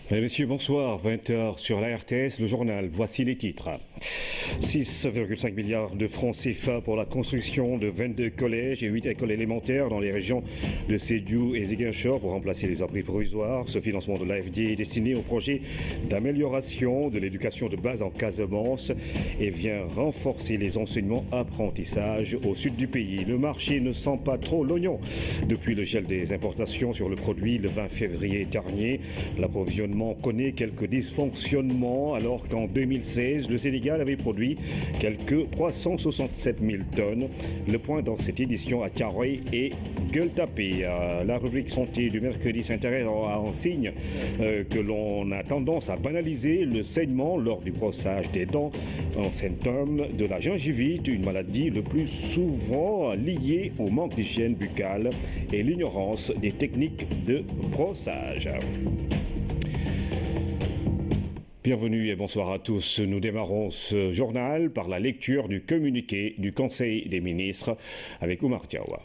Mesdames et messieurs, bonsoir. 20h sur la RTS, le journal. Voici les titres. 6,5 milliards de francs CFA pour la construction de 22 collèges et 8 écoles élémentaires dans les régions de Sédhiou et Ziguinchor pour remplacer les abris provisoires. Ce financement de l'AFD est destiné au projet d'amélioration de l'éducation de base en Casamance et vient renforcer les enseignements apprentissages au sud du pays. Le marché ne sent pas trop l'oignon depuis le gel des importations sur le produit le 20 février dernier. L'approvisionnement connaît quelques dysfonctionnements alors qu'en 2016, le Sénégal avait produit quelques 367 000 tonnes. Le point dans cette édition à Thiaroye et Gueule-Tapée. La rubrique santé du mercredi s'intéresse à un signe que l'on a tendance à banaliser, le saignement lors du brossage des dents, un symptôme de la gingivite, une maladie le plus souvent liée au manque d'hygiène buccale et l'ignorance des techniques de brossage. Bienvenue et bonsoir à tous. Nous démarrons ce journal par la lecture du communiqué du Conseil des ministres avec Oumar Diawa.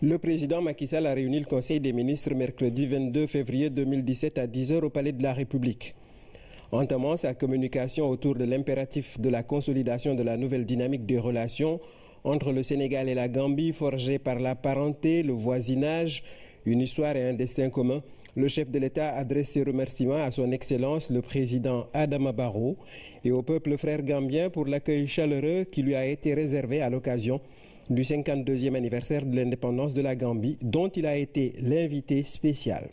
Le président Macky Sall a réuni le Conseil des ministres mercredi 22 février 2017 à 10h au Palais de la République. Entamant sa communication autour de l'impératif de la consolidation de la nouvelle dynamique des relations entre le Sénégal et la Gambie, forgée par la parenté, le voisinage, une histoire et un destin commun, le chef de l'État adresse ses remerciements à son Excellence le président Adama Barrow et au peuple frère gambien pour l'accueil chaleureux qui lui a été réservé à l'occasion du 52e anniversaire de l'indépendance de la Gambie, dont il a été l'invité spécial.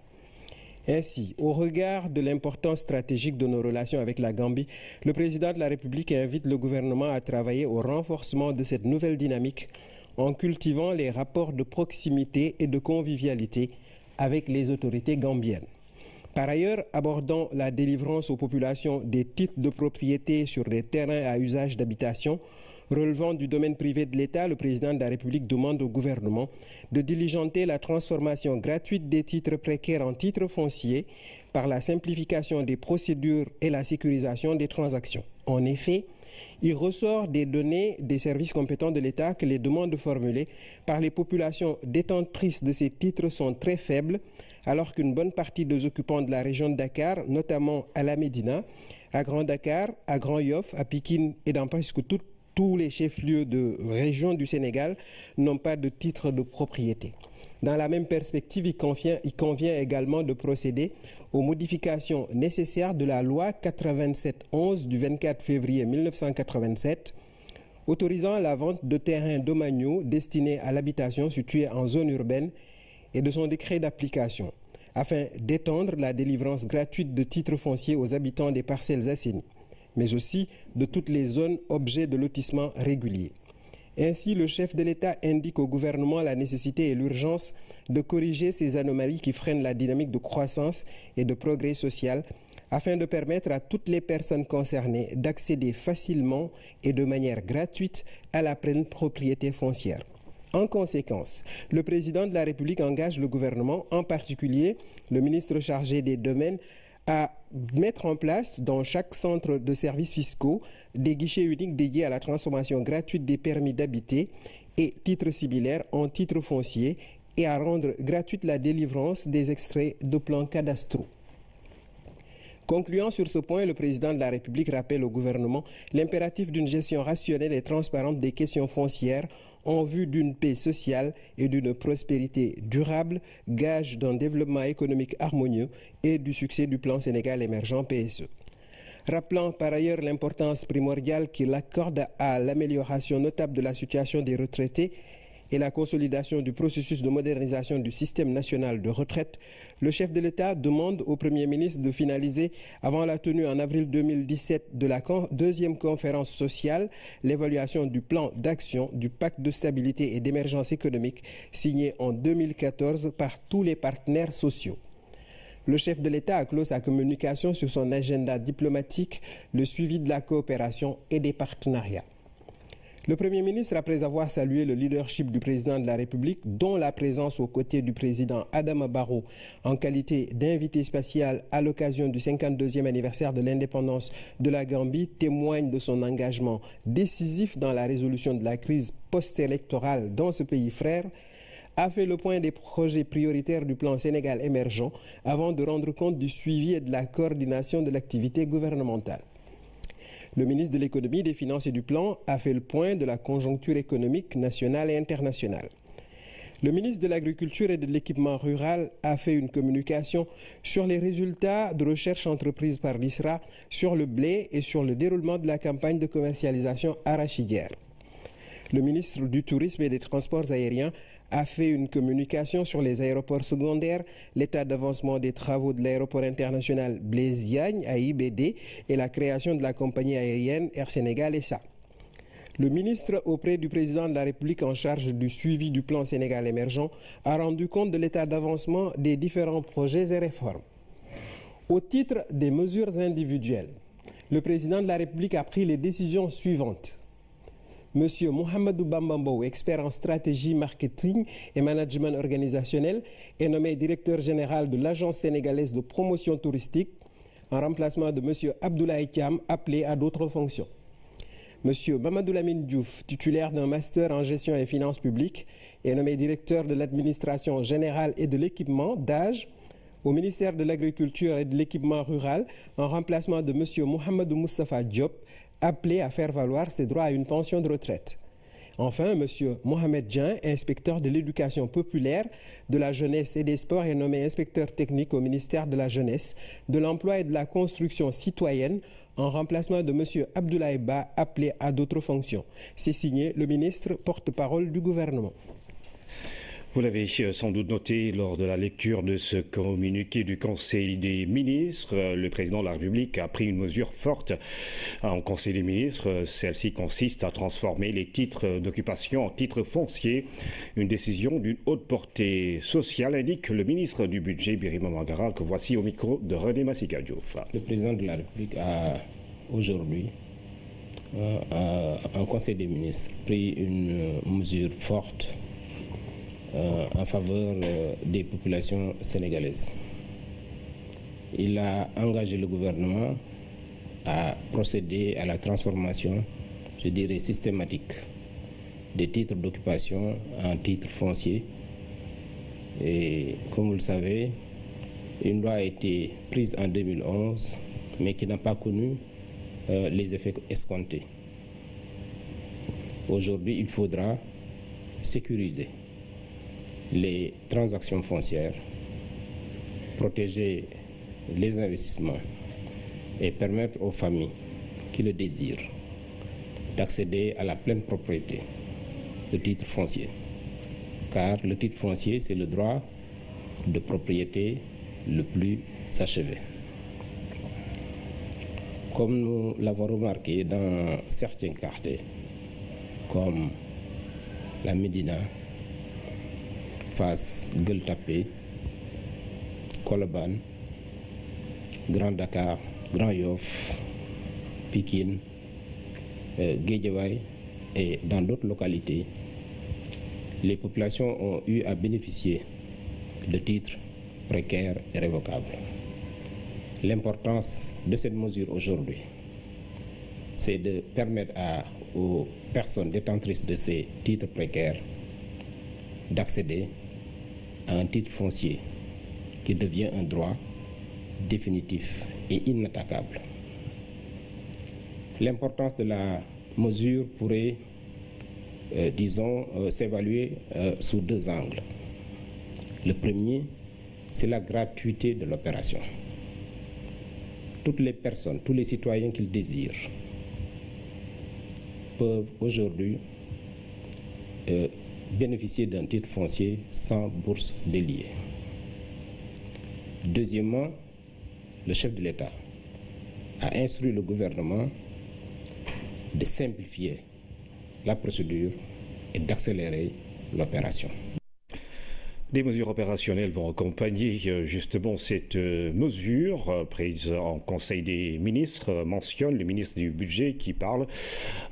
Ainsi, au regard de l'importance stratégique de nos relations avec la Gambie, le président de la République invite le gouvernement à travailler au renforcement de cette nouvelle dynamique en cultivant les rapports de proximité et de convivialité avec les autorités gambiennes. Par ailleurs, abordant la délivrance aux populations des titres de propriété sur des terrains à usage d'habitation relevant du domaine privé de l'État, le président de la République demande au gouvernement de diligenter la transformation gratuite des titres précaires en titres fonciers par la simplification des procédures et la sécurisation des transactions. En effet, il ressort des données des services compétents de l'État que les demandes formulées par les populations détentrices de ces titres sont très faibles, alors qu'une bonne partie des occupants de la région de Dakar, notamment à la Médina, à Grand Dakar, à Grand Yoff, à Pikine et dans presque tous les chefs-lieux de région du Sénégal, n'ont pas de titre de propriété. Dans la même perspective, il convient également de procéder aux modifications nécessaires de la loi 87-11 du 24 février 1987, autorisant la vente de terrains domaniaux destinés à l'habitation situés en zone urbaine et de son décret d'application, afin d'étendre la délivrance gratuite de titres fonciers aux habitants des parcelles assainies, mais aussi de toutes les zones objets de lotissement réguliers. Ainsi, le chef de l'État indique au gouvernement la nécessité et l'urgence de corriger ces anomalies qui freinent la dynamique de croissance et de progrès social afin de permettre à toutes les personnes concernées d'accéder facilement et de manière gratuite à la pleine propriété foncière. En conséquence, le président de la République engage le gouvernement, en particulier le ministre chargé des domaines, à mettre en place dans chaque centre de services fiscaux des guichets uniques dédiés à la transformation gratuite des permis d'habiter et titres similaires en titres fonciers et à rendre gratuite la délivrance des extraits de plans cadastraux. Concluant sur ce point, le président de la République rappelle au gouvernement l'impératif d'une gestion rationnelle et transparente des questions foncières en vue d'une paix sociale et d'une prospérité durable, gage d'un développement économique harmonieux et du succès du plan Sénégal émergent PSE. Rappelant par ailleurs l'importance primordiale qu'il accorde à l'amélioration notable de la situation des retraités et la consolidation du processus de modernisation du système national de retraite, le chef de l'État demande au Premier ministre de finaliser, avant la tenue en avril 2017 de la deuxième conférence sociale, l'évaluation du plan d'action du pacte de stabilité et d'émergence économique signé en 2014 par tous les partenaires sociaux. Le chef de l'État a clos sa communication sur son agenda diplomatique, le suivi de la coopération et des partenariats. Le Premier ministre, après avoir salué le leadership du président de la République, dont la présence aux côtés du président Adama Barrow en qualité d'invité spécial à l'occasion du 52e anniversaire de l'indépendance de la Gambie, témoigne de son engagement décisif dans la résolution de la crise post-électorale dans ce pays frère, a fait le point des projets prioritaires du plan Sénégal émergent avant de rendre compte du suivi et de la coordination de l'activité gouvernementale. Le ministre de l'économie, des finances et du plan a fait le point de la conjoncture économique nationale et internationale. Le ministre de l'Agriculture et de l'Équipement rural a fait une communication sur les résultats de recherche entreprise par l'ISRA sur le blé et sur le déroulement de la campagne de commercialisation arachidière. Le ministre du Tourisme et des Transports aériens a fait une communication sur les aéroports secondaires, l'état d'avancement des travaux de l'aéroport international Blaise Diagne à IBD et la création de la compagnie aérienne Air Sénégal SA. Le ministre auprès du président de la République en charge du suivi du plan Sénégal émergent a rendu compte de l'état d'avancement des différents projets et réformes. Au titre des mesures individuelles, le président de la République a pris les décisions suivantes. Monsieur Mohamedou Bambambo, expert en stratégie, marketing et management organisationnel, est nommé directeur général de l'Agence sénégalaise de promotion touristique en remplacement de monsieur Abdoulaye Thiam, appelé à d'autres fonctions. Monsieur Mamadou Lamine Diouf, titulaire d'un master en gestion et finances publiques, est nommé directeur de l'administration générale et de l'équipement d'âge au ministère de l'Agriculture et de l'Équipement rural en remplacement de monsieur Mohamedou Moustapha Diop, appelé à faire valoir ses droits à une pension de retraite. Enfin, M. Mohamed Dien, inspecteur de l'éducation populaire, de la jeunesse et des sports, est nommé inspecteur technique au ministère de la jeunesse, de l'emploi et de la construction citoyenne en remplacement de M. Abdoulaye Ba, appelé à d'autres fonctions. C'est signé le ministre porte-parole du gouvernement. Vous l'avez sans doute noté lors de la lecture de ce communiqué du Conseil des ministres. Le président de la République a pris une mesure forte en Conseil des ministres. Celle-ci consiste à transformer les titres d'occupation en titres fonciers. Une décision d'une haute portée sociale, indique le ministre du Budget, Birima Mangara, que voici au micro de René Massika Diouf. Le président de la République a aujourd'hui, en Conseil des ministres, pris une mesure forte en faveur des populations sénégalaises. Il a engagé le gouvernement à procéder à la transformation, je dirais systématique, des titres d'occupation en titres fonciers. Et comme vous le savez, une loi a été prise en 2011, mais qui n'a pas connu les effets escomptés. Aujourd'hui, il faudra sécuriser les transactions foncières, protéger les investissements et permettre aux familles qui le désirent d'accéder à la pleine propriété de titres fonciers. Car le titre foncier, c'est le droit de propriété le plus achevé. Comme nous l'avons remarqué dans certains quartiers, comme la Médina, Fass, Gueule Tapée, Colobane, Grand Dakar, Grand Yoff, Pikine, Guédiawaye et dans d'autres localités, les populations ont eu à bénéficier de titres précaires et révocables. L'importance de cette mesure aujourd'hui, c'est de permettre aux personnes détentrices de ces titres précaires d'accéder à un titre foncier qui devient un droit définitif et inattaquable. L'importance de la mesure pourrait, s'évaluer sous deux angles. Le premier, c'est la gratuité de l'opération. Toutes les personnes, tous les citoyens qui le désirent peuvent aujourd'hui bénéficier d'un titre foncier sans bourse déliée. Deuxièmement, le chef de l'État a instruit le gouvernement de simplifier la procédure et d'accélérer l'opération. Des mesures opérationnelles vont accompagner justement cette mesure prise en Conseil des ministres, mentionne le ministre du Budget qui parle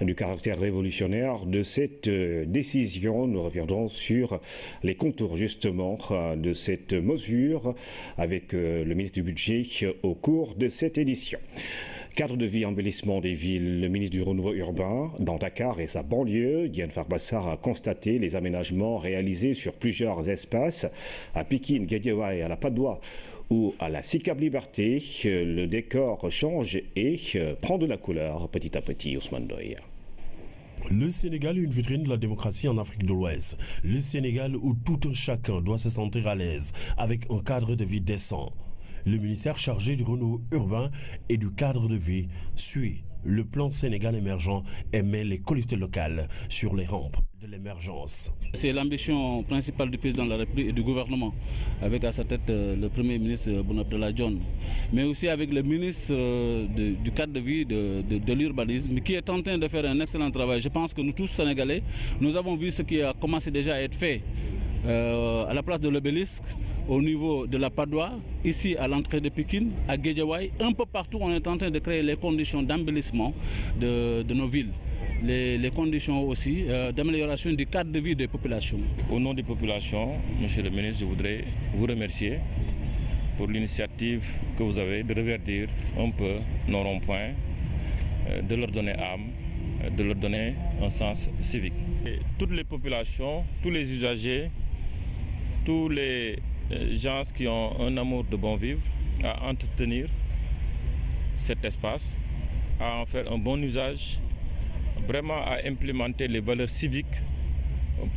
du caractère révolutionnaire de cette décision. Nous reviendrons sur les contours justement de cette mesure avec le ministre du Budget au cours de cette édition. Cadre de vie, embellissement des villes. Le ministre du Renouveau urbain dans Dakar et sa banlieue, Diène Farba Sarr, a constaté les aménagements réalisés sur plusieurs espaces à Pikine, Guédiawaye, à la Padoue ou à la Sicap Liberté. Le décor change et prend de la couleur petit à petit. Ousmane Doye. Le Sénégal est une vitrine de la démocratie en Afrique de l'Ouest. Le Sénégal où tout un chacun doit se sentir à l'aise avec un cadre de vie décent. Le ministère chargé du renouveau urbain et du cadre de vie suit le plan Sénégal émergent et met les collectivités locales sur les rampes de l'émergence. C'est l'ambition principale du président de la République et du gouvernement, avec à sa tête le Premier ministre Boun Abdallah Dionne, mais aussi avec le ministre du cadre de vie, de l'urbanisme, qui est en train de faire un excellent travail. Je pense que nous tous Sénégalais, nous avons vu ce qui a commencé déjà à être fait à la place de l'obélisque, au niveau de la Padoue, ici à l'entrée de Pikine, à Guédiawaye, un peu partout on est en train de créer les conditions d'embellissement de nos villes. Les conditions aussi d'amélioration du cadre de vie des populations. Au nom des populations, Monsieur le ministre, je voudrais vous remercier pour l'initiative que vous avez de reverdir un peu nos ronds-points, de leur donner âme, de leur donner un sens civique. Et toutes les populations, tous les usagers, tous les gens qui ont un amour de bon vivre, à entretenir cet espace, à en faire un bon usage, vraiment à implémenter les valeurs civiques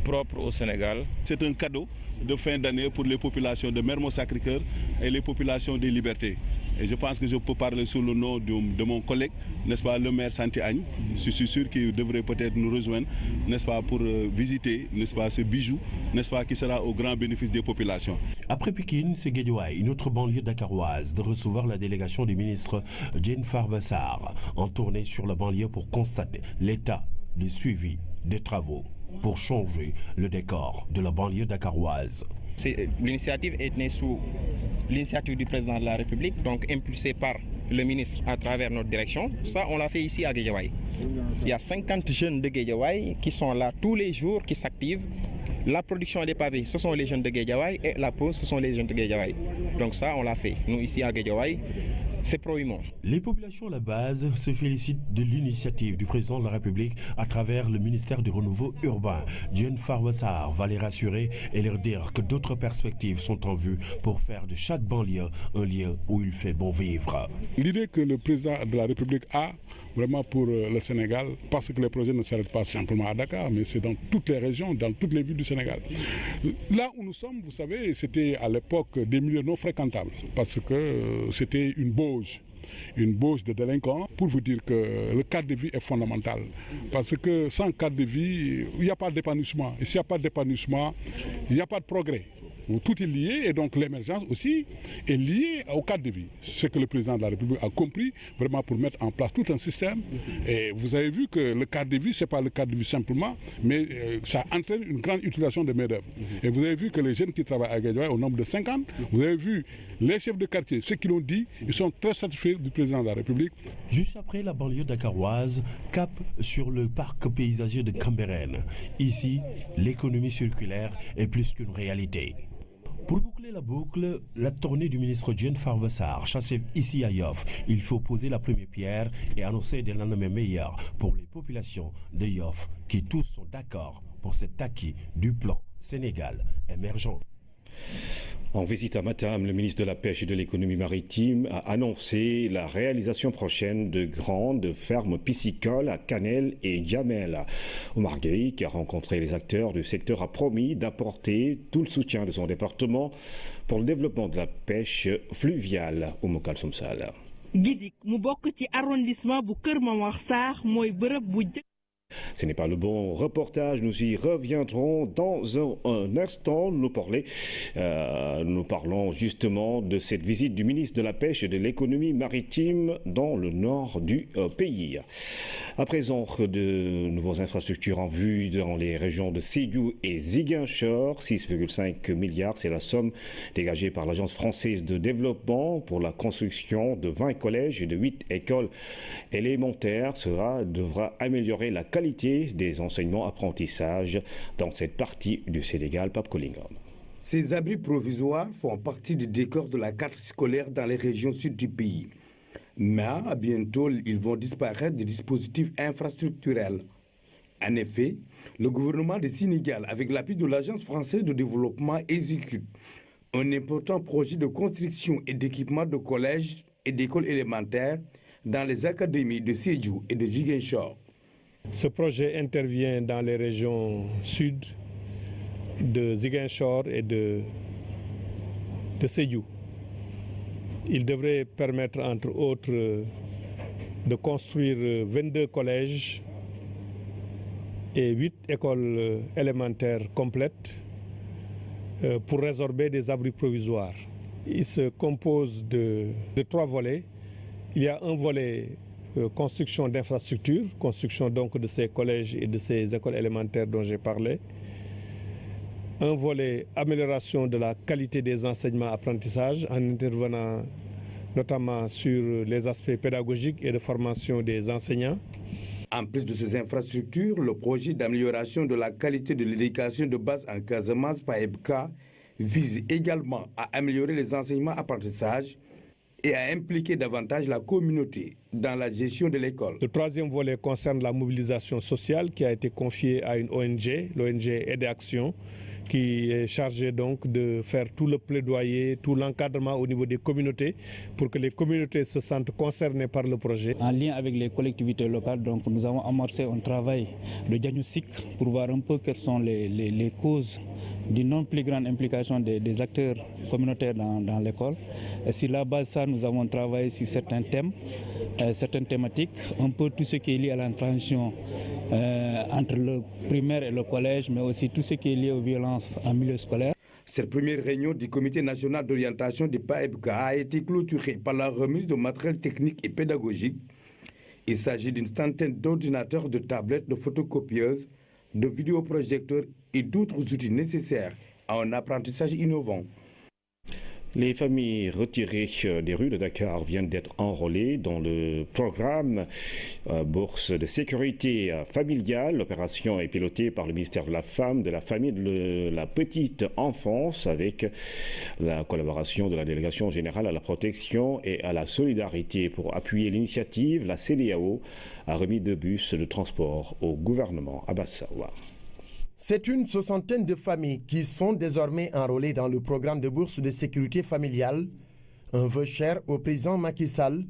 propres au Sénégal. C'est un cadeau de fin d'année pour les populations de Mermoz-Sacré-Cœur et les populations des Libertés. Et je pense que je peux parler sous le nom de mon collègue, n'est-ce pas, le maire Santi Agne. Je suis sûr qu'il devrait peut-être nous rejoindre, n'est-ce pas, pour visiter, n'est-ce pas, ce bijou, n'est-ce pas, qui sera au grand bénéfice des populations. Après Pikine, c'est Guédiawaye, une autre banlieue dakaroise, de recevoir la délégation du ministre Diène Farba Sarr en tournée sur la banlieue pour constater l'état de suivi des travaux pour changer le décor de la banlieue dakaroise. L'initiative est née sous l'initiative du président de la République, donc impulsée par le ministre à travers notre direction. Ça, on l'a fait ici à Guédiawaye. Il y a 50 jeunes de Guédiawaye qui sont là tous les jours, qui s'activent. La production des pavés, ce sont les jeunes de Guédiawaye et la pose, ce sont les jeunes de Guédiawaye. Donc ça, on l'a fait. Nous, ici à Guédiawaye, c'est pro-humain. Les populations à la base se félicitent de l'initiative du président de la République à travers le ministère du Renouveau urbain. Diène Farba Sarr va les rassurer et leur dire que d'autres perspectives sont en vue pour faire de chaque banlieue un lieu où il fait bon vivre. L'idée que le président de la République a vraiment pour le Sénégal, parce que les projets ne s'arrêtent pas simplement à Dakar, mais c'est dans toutes les régions, dans toutes les villes du Sénégal. Là où nous sommes, vous savez, c'était à l'époque des milieux non fréquentables, parce que c'était une bauge de délinquants, pour vous dire que le cadre de vie est fondamental. Parce que sans cadre de vie, il n'y a pas d'épanouissement. Et s'il n'y a pas d'épanouissement, il n'y a pas de progrès. Tout est lié et donc l'émergence aussi est liée au cadre de vie. Ce que le président de la République a compris vraiment pour mettre en place tout un système. Et vous avez vu que le cadre de vie, ce n'est pas le cadre de vie simplement, mais ça entraîne une grande utilisation de main-d'œuvre. Et vous avez vu que les jeunes qui travaillent à Guédiawaye, au nombre de 50, vous avez vu les chefs de quartier, ceux qui l'ont dit, ils sont très satisfaits du président de la République. Juste après la banlieue dakaroise, cap sur le parc paysager de Cambérène. Ici, l'économie circulaire est plus qu'une réalité. Pour boucler la boucle, la tournée du ministre Diène Farba Sarr s'achève ici à Yoff. Il faut poser la première pierre et annoncer des lendemains meilleurs pour les populations de Yoff qui tous sont d'accord pour cet acquis du plan Sénégal émergent. En visite à Matam, le ministre de la Pêche et de l'économie maritime a annoncé la réalisation prochaine de grandes fermes piscicoles à Canel et Djamel. Omar Gueye, qui a rencontré les acteurs du secteur, a promis d'apporter tout le soutien de son département pour le développement de la pêche fluviale au Mokal Somsal. Gidik mu bokk ci arrondissement bu Kër Momar Sarr mooy bërëb bu. Ce n'est pas le bon reportage, nous y reviendrons dans un instant. Nous parlons justement de cette visite du ministre de la Pêche et de l'économie maritime dans le nord du pays. À présent, de nouvelles infrastructures en vue dans les régions de Sédhiou et Ziguinchor. 6,5 milliards, c'est la somme dégagée par l'Agence française de développement pour la construction de 20 collèges et de 8 écoles élémentaires. Cela devra améliorer la qualité des enseignements-apprentissages dans cette partie du Sénégal. Pape Kolingam. Ces abris provisoires font partie du décor de la carte scolaire dans les régions sud du pays. Mais à bientôt, ils vont disparaître des dispositifs infrastructurels. En effet, le gouvernement du Sénégal, avec l'appui de l'Agence française de développement, exécute un important projet de construction et d'équipement de collèges et d'écoles élémentaires dans les académies de Sédhiou et de Ziguinchor. Ce projet intervient dans les régions sud de Ziguinchor et de Sédhiou. Il devrait permettre, entre autres, de construire 22 collèges et 8 écoles élémentaires complètes pour résorber des abris provisoires. Il se compose de 3 volets. Il y a un volet construction d'infrastructures, construction donc de ces collèges et de ces écoles élémentaires dont j'ai parlé. Un volet amélioration de la qualité des enseignements-apprentissages en intervenant notamment sur les aspects pédagogiques et de formation des enseignants. En plus de ces infrastructures, le projet d'amélioration de la qualité de l'éducation de base en Casamance PAEBCA vise également à améliorer les enseignements-apprentissages et à impliquer davantage la communauté dans la gestion de l'école. Le 3e volet concerne la mobilisation sociale qui a été confiée à une ONG, l'ONG Aide et Action, qui est chargée donc de faire tout le plaidoyer, tout l'encadrement au niveau des communautés pour que les communautés se sentent concernées par le projet. En lien avec les collectivités locales, donc, nous avons amorcé un travail de diagnostic pour voir un peu quelles sont les causes d'une non plus grande implication des acteurs communautaires dans l'école. Et sur la base de ça, nous avons travaillé sur certains thèmes, certaines thématiques, un peu tout ce qui est lié à la transition entre le primaire et le collège, mais aussi tout ce qui est lié aux violences en milieu scolaire. Cette première réunion du Comité national d'orientation du PAEBCA a été clôturée par la remise de matériel technique et pédagogique. Il s'agit d'une centaine d'ordinateurs, de tablettes, de photocopieuses, de vidéoprojecteurs et d'autres outils nécessaires à un apprentissage innovant. Les familles retirées des rues de Dakar viennent d'être enrôlées dans le programme Bourse de sécurité familiale. L'opération est pilotée par le ministère de la Femme, de la Famille et de la Petite Enfance avec la collaboration de la Délégation générale à la protection et à la solidarité. Pour appuyer l'initiative, la CEDEAO a remis 2 bus de transport au gouvernement à Bassawa. C'est une 60aine de familles qui sont désormais enrôlées dans le programme de bourse de sécurité familiale, un vœu cher au président Macky Sall,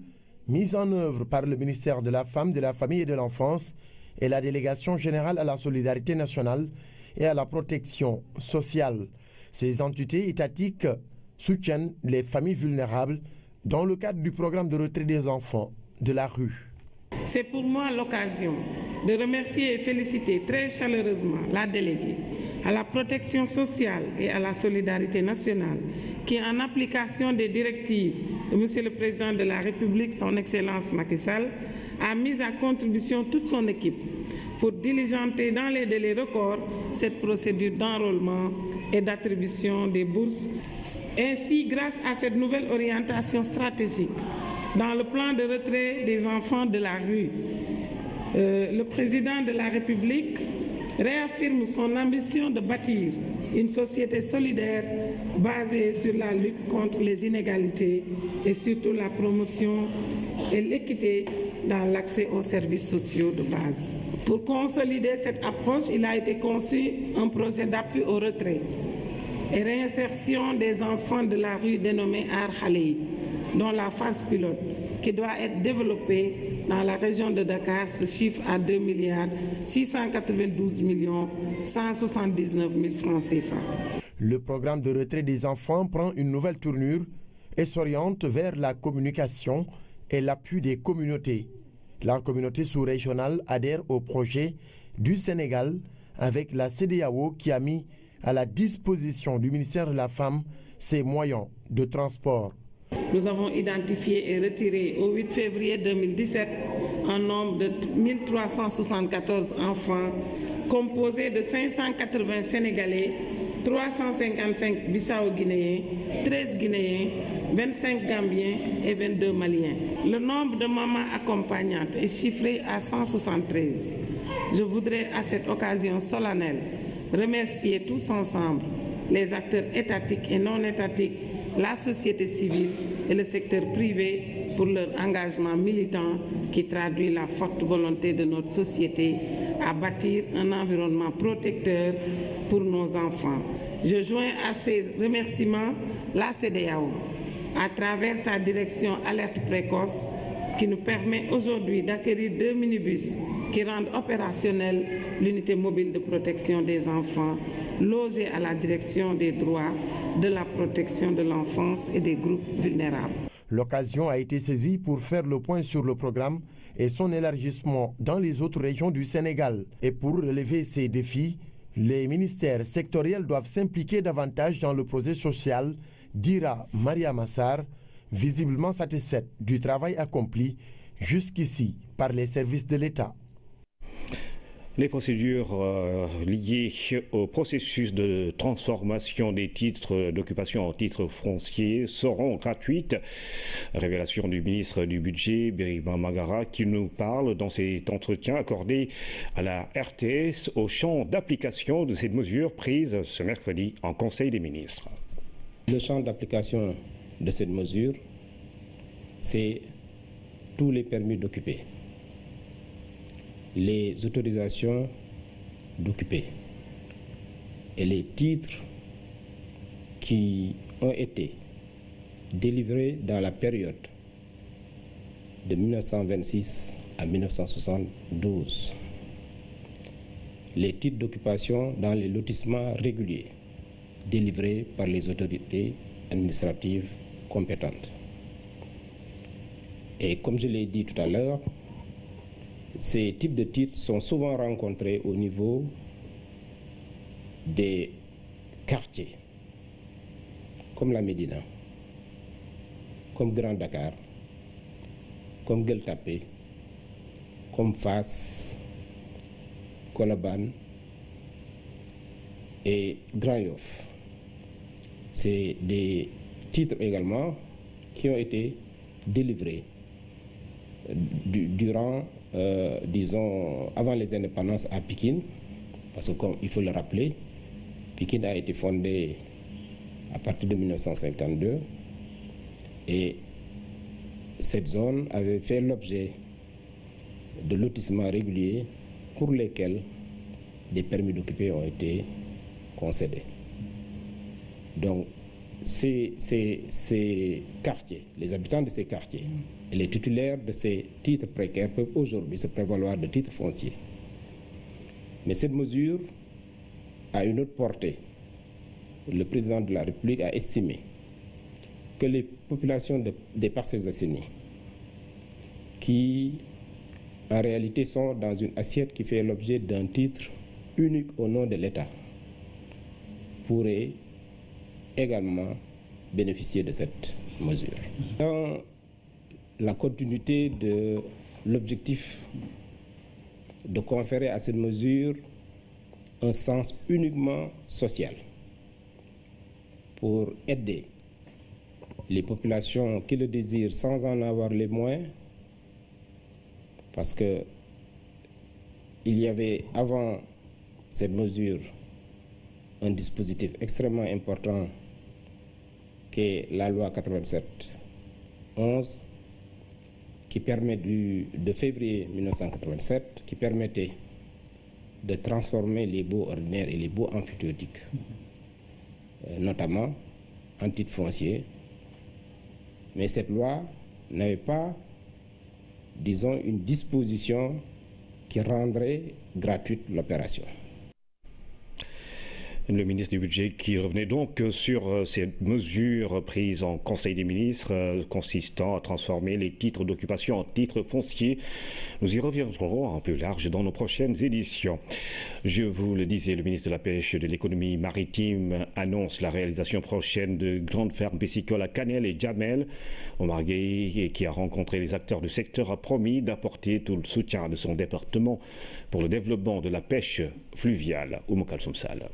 mis en œuvre par le ministère de la Femme, de la Famille et de l'Enfance et la Délégation générale à la solidarité nationale et à la protection sociale. Ces entités étatiques soutiennent les familles vulnérables dans le cadre du programme de retrait des enfants de la rue. C'est pour moi l'occasion de remercier et féliciter très chaleureusement la déléguée à la protection sociale et à la solidarité nationale qui, en application des directives de M. le Président de la République, son Excellence Macky Sall, a mis à contribution toute son équipe pour diligenter dans les délais records cette procédure d'enrôlement et d'attribution des bourses. Ainsi, grâce à cette nouvelle orientation stratégique, dans le plan de retrait des enfants de la rue, le président de la République réaffirme son ambition de bâtir une société solidaire basée sur la lutte contre les inégalités et surtout la promotion et l'équité dans l'accès aux services sociaux de base. Pour consolider cette approche, il a été conçu un projet d'appui au retrait et réinsertion des enfants de la rue dénommé Ar Khalei, dont la phase pilote, qui doit être développée dans la région de Dakar, se chiffre à 2 692 179 000 francs CFA. Le programme de retrait des enfants prend une nouvelle tournure et s'oriente vers la communication et l'appui des communautés. La communauté sous-régionale adhère au projet du Sénégal avec la CEDEAO qui a mis à la disposition du ministère de la Femme ses moyens de transport. Nous avons identifié et retiré au 8 février 2017 un nombre de 1374 enfants composés de 580 Sénégalais, 355 Bissau-Guinéens, 13 Guinéens, 25 Gambiens et 22 Maliens. Le nombre de mamans accompagnantes est chiffré à 173. Je voudrais à cette occasion solennelle remercier tous ensemble les acteurs étatiques et non étatiques, la société civile et le secteur privé pour leur engagement militant qui traduit la forte volonté de notre société à bâtir un environnement protecteur pour nos enfants. Je joins à ces remerciements la CEDEAO à travers sa direction alerte précoce qui nous permet aujourd'hui d'acquérir 2 minibus qui rendent opérationnelle l'unité mobile de protection des enfants logée à la direction des droits de la protection de l'enfance et des groupes vulnérables. L'occasion a été saisie pour faire le point sur le programme et son élargissement dans les autres régions du Sénégal. Et pour relever ces défis, les ministères sectoriels doivent s'impliquer davantage dans le projet social, dira Maria Massar, visiblement satisfaite du travail accompli jusqu'ici par les services de l'État. Les procédures liées au processus de transformation des titres d'occupation en titres fonciers seront gratuites. Révélation du ministre du Budget, Birima Magara, qui nous parle dans cet entretien accordé à la RTS au champ d'application de cette mesure prise ce mercredi en Conseil des ministres. Le champ d'application de cette mesure, c'est tous les permis d'occuper, les autorisations d'occuper et les titres qui ont été délivrés dans la période de 1926 à 1972. Les titres d'occupation dans les lotissements réguliers délivrés par les autorités administratives compétentes. Et comme je l'ai dit tout à l'heure, ces types de titres sont souvent rencontrés au niveau des quartiers, comme la Médina, comme Grand Dakar, comme Gueule Tapée, comme Fass, Colobane et Grand Yoff. C'est des titres également qui ont été délivrés durant, disons, avant les indépendances à Pikine, parce que comme il faut le rappeler, Pikine a été fondée à partir de 1952 et cette zone avait fait l'objet de lotissements réguliers pour lesquels des permis d'occuper ont été concédés. Donc, ces quartiers, les habitants de ces quartiers et les titulaires de ces titres précaires peuvent aujourd'hui se prévaloir de titres fonciers. Mais cette mesure a une autre portée. Le président de la République a estimé que les populations des parcelles assainies, qui en réalité sont dans une assiette qui fait l'objet d'un titre unique au nom de l'État, pourraient également bénéficier de cette mesure. Dans la continuité de l'objectif de conférer à cette mesure un sens uniquement social pour aider les populations qui le désirent sans en avoir les moyens, parce que il y avait avant cette mesure un dispositif extrêmement important qui est la loi 87-11 qui permet de février 1987 qui permettait de transformer les baux ordinaires et les baux emphytéotiques, notamment en titres fonciers. Mais cette loi n'avait pas, disons, une disposition qui rendrait gratuite l'opération. Le ministre du Budget qui revenait donc sur ces mesures prises en Conseil des ministres consistant à transformer les titres d'occupation en titres fonciers. Nous y reviendrons en plus large dans nos prochaines éditions. Je vous le disais, le ministre de la Pêche et de l'économie maritime annonce la réalisation prochaine de grandes fermes piscicoles à Canel et Djamel. Omar Gueye, qui a rencontré les acteurs du secteur, a promis d'apporter tout le soutien de son département pour le développement de la pêche fluviale. Oumou Kalsoum Sall.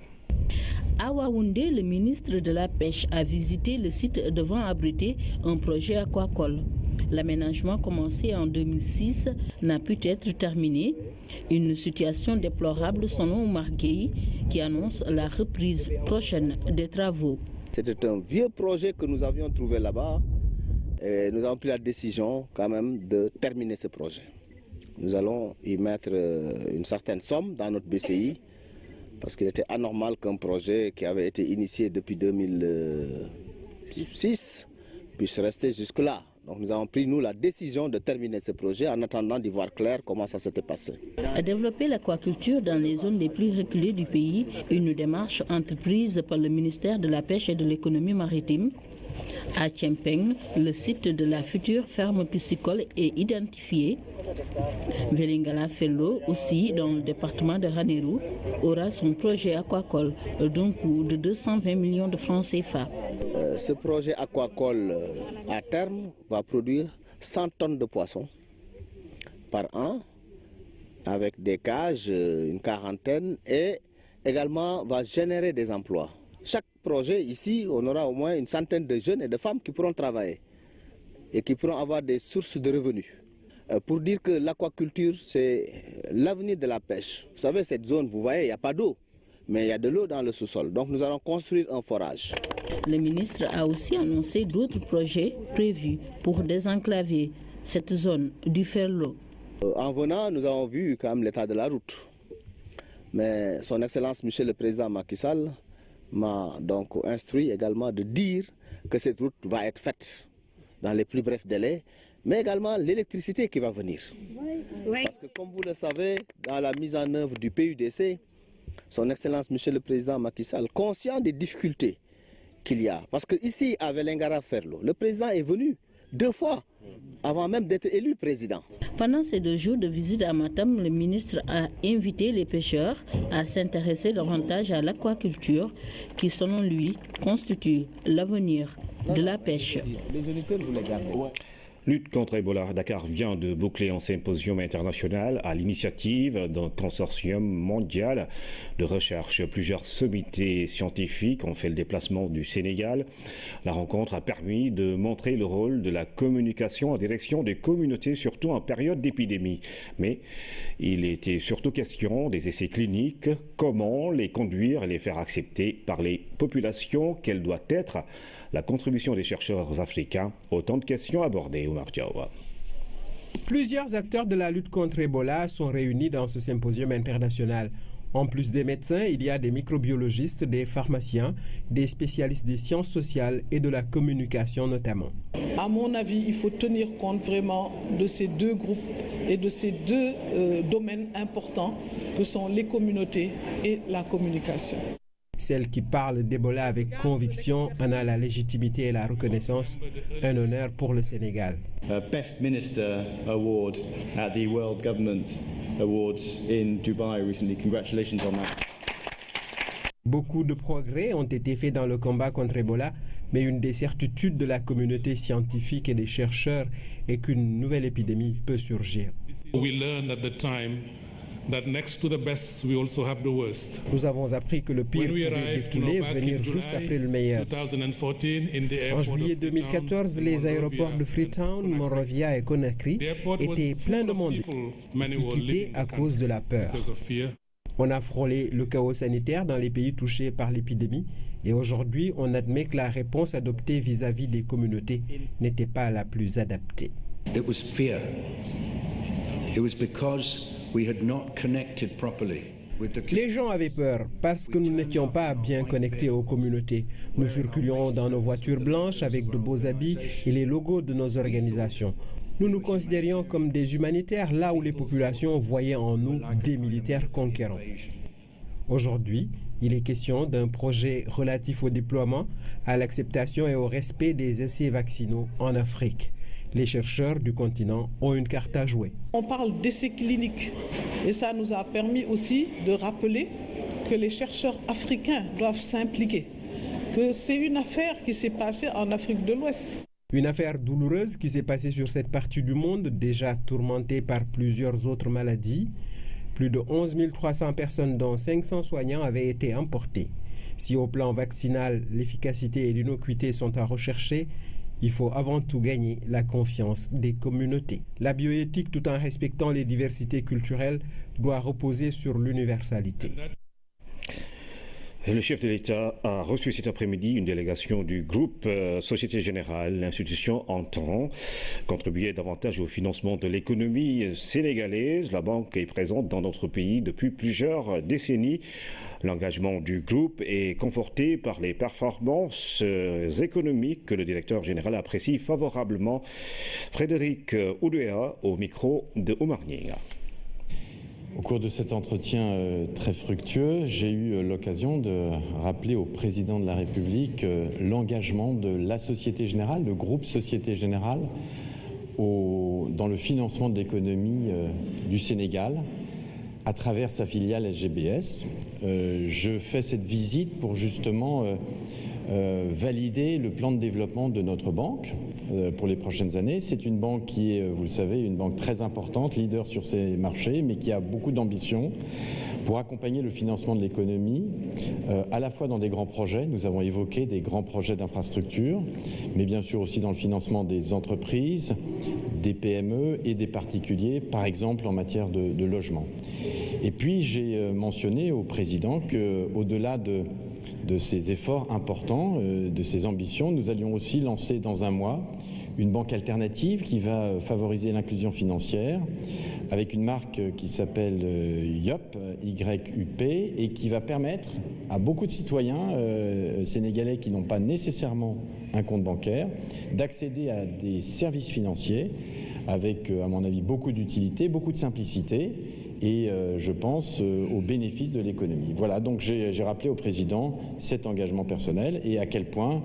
À Waoundé, le ministre de la Pêche a visité le site devant abriter un projet aquacole. L'aménagement commencé en 2006 n'a pu être terminé. Une situation déplorable selon Omar Gueye, qui annonce la reprise prochaine des travaux. C'était un vieux projet que nous avions trouvé là-bas Et nous avons pris la décision quand même de terminer ce projet. Nous allons y mettre une certaine somme dans notre BCI parce qu'il était anormal qu'un projet qui avait été initié depuis 2006 puisse rester jusque-là. Donc nous avons pris, nous, la décision de terminer ce projet en attendant d'y voir clair comment ça s'était passé. À développer l'aquaculture dans les zones les plus reculées du pays, une démarche entreprise par le ministère de la Pêche et de l'Économie maritime. À Tchempeng, le site de la future ferme piscicole est identifié. Velingala Fello, aussi dans le département de Ranérou, aura son projet aquacole d'un coût de 220 millions de francs CFA. Ce projet aquacole, à terme, va produire 100 tonnes de poissons par an, avec des cages, une quarantaine, et également va générer des emplois. Chaque projet ici, on aura au moins une centaine de jeunes et de femmes qui pourront travailler et qui pourront avoir des sources de revenus. Pour dire que l'aquaculture, c'est l'avenir de la pêche. Vous savez, cette zone, vous voyez, il n'y a pas d'eau, mais il y a de l'eau dans le sous-sol. Donc nous allons construire un forage. Le ministre a aussi annoncé d'autres projets prévus pour désenclaver cette zone du Ferlo. En venant, nous avons vu quand même l'état de la route. Mais son Excellence, Monsieur le Président Macky Sall, m'a donc instruit également de dire que cette route va être faite dans les plus brefs délais, mais également l'électricité qui va venir. Parce que comme vous le savez, dans la mise en œuvre du PUDC, son Excellence Monsieur le Président Macky Sall, conscient des difficultés qu'il y a, parce qu'ici à Vélingara Ferlo, le président est venu 2 fois avant même d'être élu président. Pendant ces 2 jours de visite à Matam, le ministre a invité les pêcheurs à s'intéresser davantage à l'aquaculture qui, selon lui, constitue l'avenir de la pêche. Les auditeurs, vous les gardez. Lutte contre Ebola. Dakar vient de boucler un symposium international à l'initiative d'un consortium mondial de recherche. Plusieurs sommités scientifiques ont fait le déplacement du Sénégal. La rencontre a permis de montrer le rôle de la communication en direction des communautés, surtout en période d'épidémie. Mais il était surtout question des essais cliniques, comment les conduire et les faire accepter par les populations, quelle doit être la contribution des chercheurs africains. Autant de questions abordées, Oumar Diawa. Plusieurs acteurs de la lutte contre Ebola sont réunis dans ce symposium international. En plus des médecins, il y a des microbiologistes, des pharmaciens, des spécialistes des sciences sociales et de la communication notamment. À mon avis, il faut tenir compte vraiment de ces 2 groupes et de ces 2 domaines importants que sont les communautés et la communication. Celle qui parle d'Ebola avec conviction en a la légitimité et la reconnaissance, un honneur pour le Sénégal. Best Minister Award at the World Government Awards in Dubai recently. Congratulations on that. Beaucoup de progrès ont été faits dans le combat contre Ebola, mais une des certitudes de la communauté scientifique et des chercheurs est qu'une nouvelle épidémie peut surgir. Nous avons appris que le pire pouvait découler, venir juste après le meilleur. En juillet 2014, les aéroports de Freetown, Monrovia et Conakry étaient pleins de monde. Ils quittaient à cause de la peur. On a frôlé le chaos sanitaire dans les pays touchés par l'épidémie et aujourd'hui, on admet que la réponse adoptée vis-à-vis des communautés n'était pas la plus adaptée. It was fear. It was because we had not connected properly. Les gens avaient peur parce que nous n'étions pas bien connectés aux communautés. Nous circulions dans nos voitures blanches avec de beaux habits et les logos de nos organisations. Nous nous considérions comme des humanitaires là où les populations voyaient en nous des militaires conquérants. Aujourd'hui, il est question d'un projet relatif au déploiement, à l'acceptation et au respect des essais vaccinaux en Afrique. Les chercheurs du continent ont une carte à jouer. On parle d'essais cliniques et ça nous a permis aussi de rappeler que les chercheurs africains doivent s'impliquer, que c'est une affaire qui s'est passée en Afrique de l'Ouest. Une affaire douloureuse qui s'est passée sur cette partie du monde déjà tourmentée par plusieurs autres maladies. Plus de 11 300 personnes dont 500 soignants avaient été emportées. Si au plan vaccinal, l'efficacité et l'innocuité sont à rechercher, il faut avant tout gagner la confiance des communautés. La bioéthique, tout en respectant les diversités culturelles, doit reposer sur l'universalité. Le chef de l'État a reçu cet après-midi une délégation du groupe Société Générale. L'institution entend contribuer davantage au financement de l'économie sénégalaise. La banque est présente dans notre pays depuis plusieurs décennies. L'engagement du groupe est conforté par les performances économiques que le directeur général apprécie favorablement. Frédéric Oudéa au micro de Omar Nyinga. Au cours de cet entretien très fructueux, j'ai eu l'occasion de rappeler au président de la République l'engagement de la Société Générale, le groupe Société Générale, dans le financement de l'économie du Sénégal à travers sa filiale SGBS. Je fais cette visite pour justement valider le plan de développement de notre banque pour les prochaines années. C'est une banque qui est, vous le savez, une banque très importante, leader sur ses marchés, mais qui a beaucoup d'ambition pour accompagner le financement de l'économie, à la fois dans des grands projets, nous avons évoqué des grands projets d'infrastructure, mais bien sûr aussi dans le financement des entreprises, des PME et des particuliers, par exemple en matière de logement. Et puis j'ai mentionné au président qu'au-delà de ces efforts importants, de ces ambitions, nous allions aussi lancer dans un mois une banque alternative qui va favoriser l'inclusion financière avec une marque qui s'appelle YUP, YUP, et qui va permettre à beaucoup de citoyens sénégalais qui n'ont pas nécessairement un compte bancaire d'accéder à des services financiers avec, à mon avis, beaucoup d'utilité, beaucoup de simplicité et je pense au bénéfice de l'économie. Voilà, donc j'ai rappelé au président cet engagement personnel et à quel point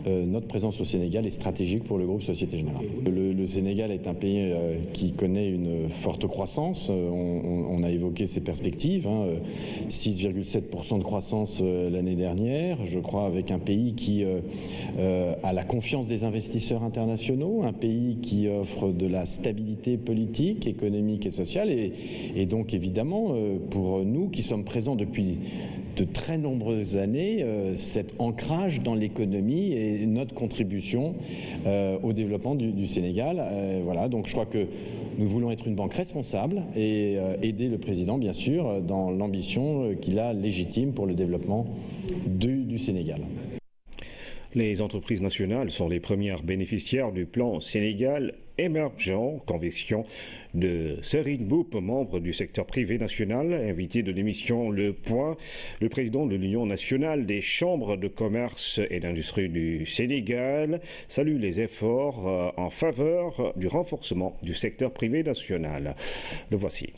notre présence au Sénégal est stratégique pour le groupe Société Générale. Le Sénégal est un pays qui connaît une forte croissance. On a évoqué ses perspectives, 6,7% de croissance l'année dernière, je crois, avec un pays qui a la confiance des investisseurs internationaux, un pays qui offre de la stabilité politique, économique et sociale, et donc évidemment, pour nous qui sommes présents depuis de très nombreuses années, cet ancrage dans l'économie et notre contribution au développement du Sénégal. Voilà, donc je crois que nous voulons être une banque responsable et aider le président, bien sûr, dans l'ambition qu'il a légitime pour le développement du Sénégal. Les entreprises nationales sont les premières bénéficiaires du plan Sénégal émergent. Conviction de Serine Boup, membre du secteur privé national, invité de l'émission Le Point. Le président de l'Union nationale des chambres de commerce et d'industrie du Sénégal salue les efforts en faveur du renforcement du secteur privé national. Le voici.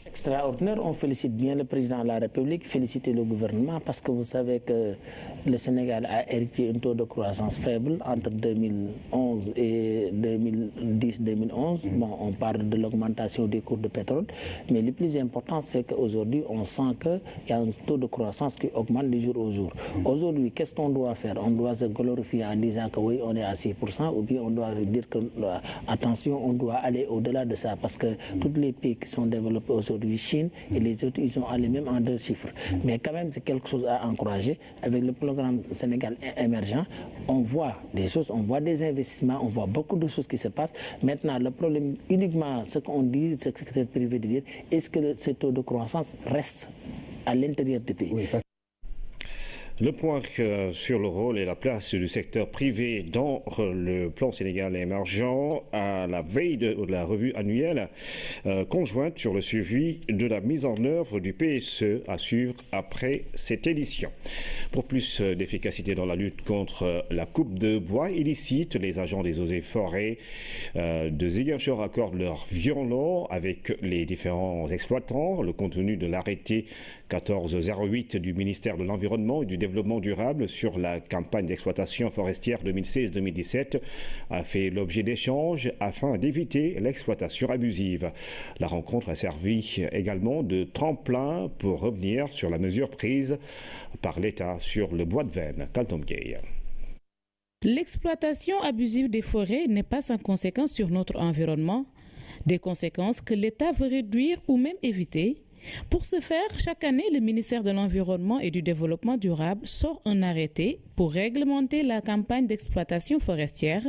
Extraordinaire, on félicite bien le président de la République, féliciter le gouvernement parce que vous savez que le Sénégal a hérité un taux de croissance faible entre 2011 et 2010-2011. Bon, on parle de l'augmentation des cours de pétrole, mais le plus important c'est qu'aujourd'hui on sent qu'il y a un taux de croissance qui augmente de jour au jour. Aujourd'hui, qu'est-ce qu'on doit faire? On doit se glorifier en disant que oui, on est à 6%, ou bien on doit dire que attention, on doit aller au-delà de ça parce que tous les pays qui sont développés aujourd'hui, Chine et les autres, ils sont allés même en 2 chiffres. Mais quand même, c'est quelque chose à encourager. Avec le programme Sénégal émergent, on voit des choses, on voit des investissements, on voit beaucoup de choses qui se passent. Maintenant, le problème, uniquement ce qu'on dit, ce que le secteur privé de dire, est-ce que ce taux de croissance reste à l'intérieur du pays? Oui, Le point sur le rôle et la place du secteur privé dans le plan Sénégal émergent à la veille de la revue annuelle conjointe sur le suivi de la mise en œuvre du PSE à suivre après cette édition. Pour plus d'efficacité dans la lutte contre la coupe de bois illicite, les agents des eaux et forêts de Ziguinchor accordent leur violon avec les différents exploitants. Le contenu de l'arrêté 1408 du ministère de l'Environnement et du Développement durable sur la campagne d'exploitation forestière 2016-2017 a fait l'objet d'échanges afin d'éviter l'exploitation abusive. La rencontre a servi également de tremplin pour revenir sur la mesure prise par l'État sur le bois de Vène. Kaltom Gueye. L'exploitation abusive des forêts n'est pas sans conséquence sur notre environnement, des conséquences que l'État veut réduire ou même éviter. Pour ce faire, chaque année, le ministère de l'Environnement et du Développement durable sort un arrêté pour réglementer la campagne d'exploitation forestière.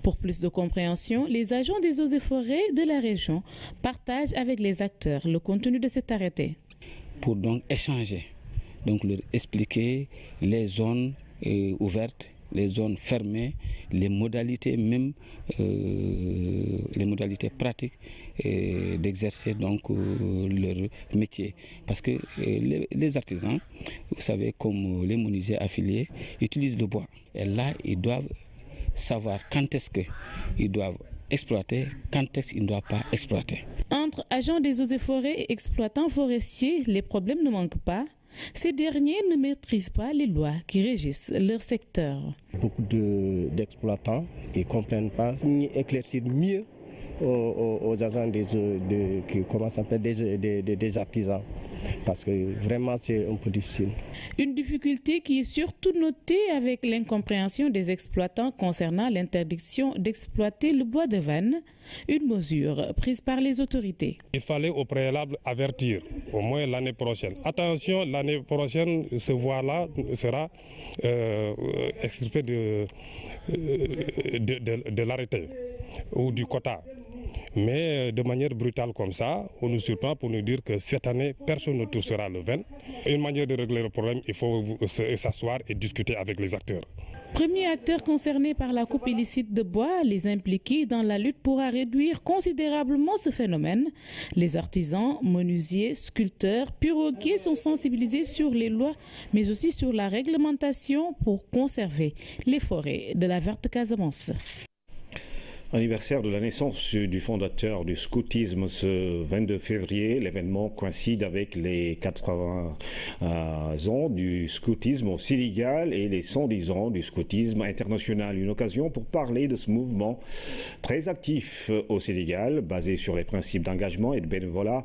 Pour plus de compréhension, les agents des eaux et forêts de la région partagent avec les acteurs le contenu de cet arrêté. Pour donc échanger donc leur expliquer les zones ouvertes, les zones fermées, les modalités même, les modalités pratiques d'exercer donc leur métier. Parce que les artisans, vous savez, comme les menuisiers affiliés, utilisent le bois. Et là, ils doivent savoir quand est-ce qu'ils doivent exploiter, quand est-ce qu'ils ne doivent pas exploiter. Entre agents des eaux et forêts et exploitants forestiers, les problèmes ne manquent pas. Ces derniers ne maîtrisent pas les lois qui régissent leur secteur. Beaucoup d'exploitants ne comprennent pas ni éclaircir mieux aux agents des artisans. Parce que vraiment c'est un peu difficile. Une difficulté qui est surtout notée avec l'incompréhension des exploitants concernant l'interdiction d'exploiter le bois de vanne, une mesure prise par les autorités. Il fallait au préalable avertir, au moins l'année prochaine. Attention, l'année prochaine, ce bois-là sera extirpé de l'arrêté ou du quota. Mais de manière brutale comme ça, on nous surprend pour nous dire que cette année, personne ne touchera le vin. Une manière de régler le problème, il faut s'asseoir et discuter avec les acteurs. Premier acteur concerné par la coupe illicite de bois, les impliqués dans la lutte pourra réduire considérablement ce phénomène. Les artisans, menuisiers, sculpteurs, piroguiers sont sensibilisés sur les lois, mais aussi sur la réglementation pour conserver les forêts de la Verte Casamance. Anniversaire de la naissance du fondateur du scoutisme ce 22 février. L'événement coïncide avec les 80 ans du scoutisme au Sénégal et les 110 ans du scoutisme international. Une occasion pour parler de ce mouvement très actif au Sénégal, basé sur les principes d'engagement et de bénévolat.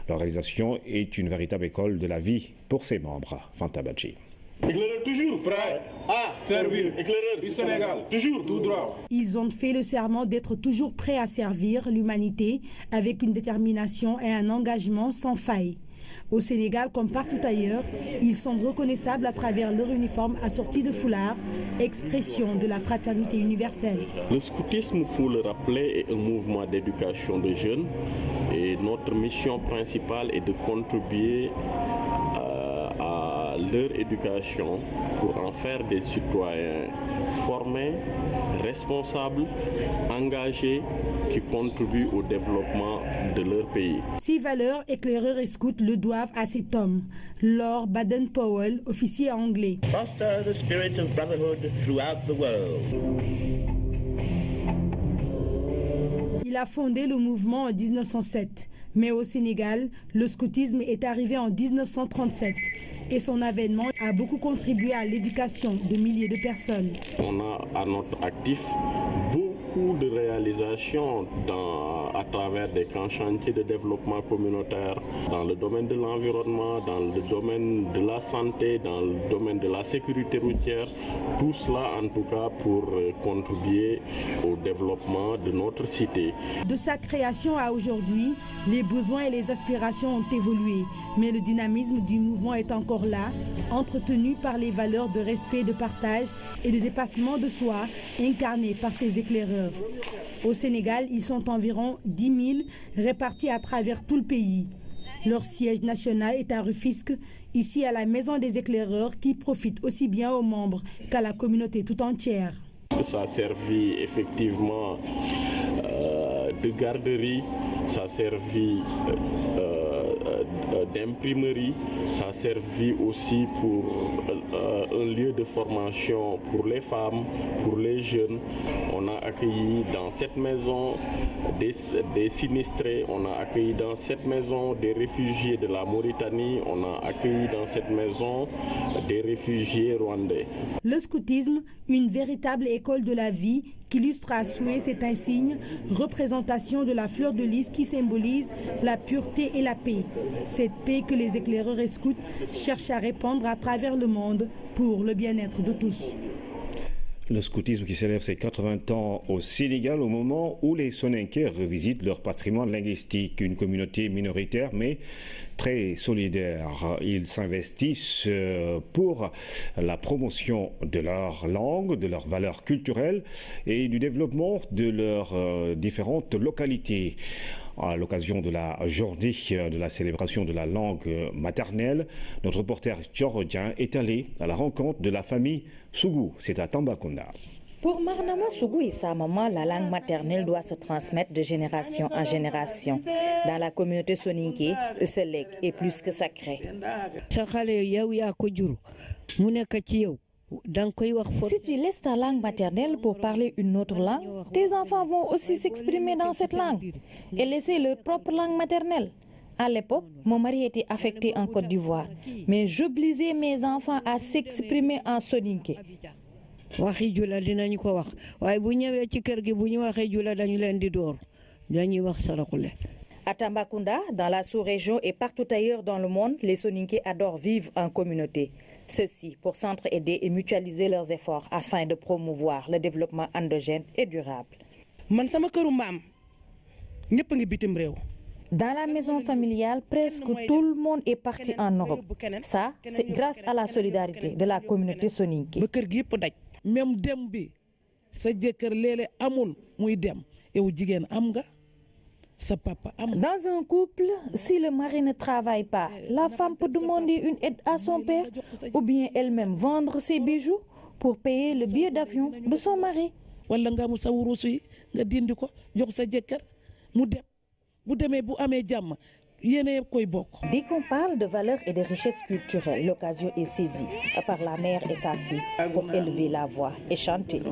L'organisation est une véritable école de la vie pour ses membres. Fanta Badji. Éclaireur toujours prêt à servir. Éclaireur du Sénégal, toujours tout droit. Ils ont fait le serment d'être toujours prêts à servir l'humanité avec une détermination et un engagement sans faille. Au Sénégal, comme partout ailleurs, ils sont reconnaissables à travers leur uniforme assorti de foulards, expression de la fraternité universelle. Le scoutisme, il faut le rappeler, est un mouvement d'éducation de jeunes et notre mission principale est de contribuer à leur éducation pour en faire des citoyens formés, responsables, engagés, qui contribuent au développement de leur pays. Ces valeurs, éclaireurs et scouts le doivent à cet homme, Lord Baden-Powell, officier anglais. Foster the spirit of brotherhood throughout the world. Il a fondé le mouvement en 1907, mais au Sénégal, le scoutisme est arrivé en 1937 et son avènement a beaucoup contribué à l'éducation de milliers de personnes. On a à notre actif beaucoup de réalisations à travers des grands chantiers de développement communautaire dans le domaine de l'environnement, dans le domaine de la santé, dans le domaine de la sécurité routière. Tout cela en tout cas pour contribuer au développement de notre cité. De sa création à aujourd'hui, les besoins et les aspirations ont évolué, mais le dynamisme du mouvement est encore là, entretenu par les valeurs de respect, de partage et de dépassement de soi incarnées par ces éclaireurs. Au Sénégal, ils sont environ 10 000 répartis à travers tout le pays. Leur siège national est à Rufisque, ici à la Maison des éclaireurs qui profite aussi bien aux membres qu'à la communauté tout entière. Ça a servi effectivement de garderie, ça a servi d'imprimerie, ça a servi aussi pour un lieu de formation pour les femmes, pour les jeunes. On a accueilli dans cette maison des sinistrés, on a accueilli dans cette maison des réfugiés de la Mauritanie, on a accueilli dans cette maison des réfugiés rwandais. Le scoutisme, une véritable école de la vie qu'illustre à souhait cet insigne, représentation de la fleur de lys qui symbolise la pureté et la paix. Cette paix que les éclaireurs et scouts cherchent à répandre à travers le monde pour le bien-être de tous. Le scoutisme qui célèbre ses 80 ans au Sénégal au moment où les Soninké revisitent leur patrimoine linguistique, une communauté minoritaire mais très solidaire. Ils s'investissent pour la promotion de leur langue, de leurs valeurs culturelles et du développement de leurs différentes localités. À l'occasion de la journée de la célébration de la langue maternelle, notre reporter Tchorodien est allé à la rencontre de la famille Sougou. C'est à Tambacounda. Pour Marnama Sougou et sa maman, la langue maternelle doit se transmettre de génération en génération. Dans la communauté soninké, ce legs est plus que sacré. Si tu laisses ta langue maternelle pour parler une autre langue, tes enfants vont aussi s'exprimer dans cette langue et laisser leur propre langue maternelle. À l'époque, mon mari était affecté en Côte d'Ivoire, mais j'obligeais mes enfants à s'exprimer en soninké. À Tambacounda, dans la sous-région et partout ailleurs dans le monde, les soninké adorent vivre en communauté. Ceci pour s'entraider et mutualiser leurs efforts afin de promouvoir le développement endogène et durable. Dans la maison familiale, presque tout le monde est parti en Europe. Ça, c'est grâce à la solidarité de la communauté soninké. Dans un couple, si le mari ne travaille pas, la femme peut demander une aide à son père ou bien elle-même vendre ses bijoux pour payer le billet d'avion de son mari. Dès qu'on parle de valeurs et de richesses culturelles, l'occasion est saisie par la mère et sa fille pour élever la voix et chanter.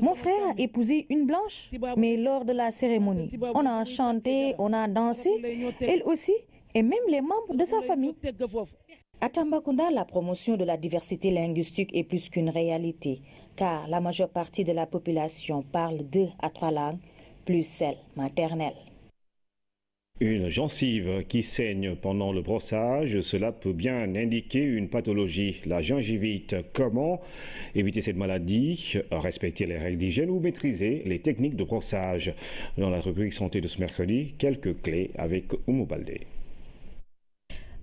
Mon frère a épousé une blanche, mais lors de la cérémonie, on a chanté, on a dansé, elle aussi, et même les membres de sa famille. À Tambacounda, la promotion de la diversité linguistique est plus qu'une réalité, car la majeure partie de la population parle 2 à 3 langues, plus celle maternelle. Une gencive qui saigne pendant le brossage, cela peut bien indiquer une pathologie, la gingivite. Comment éviter cette maladie? Respecter les règles d'hygiène ou maîtriser les techniques de brossage? Dans la rubrique santé de ce mercredi, quelques clés avec Oumou Baldé.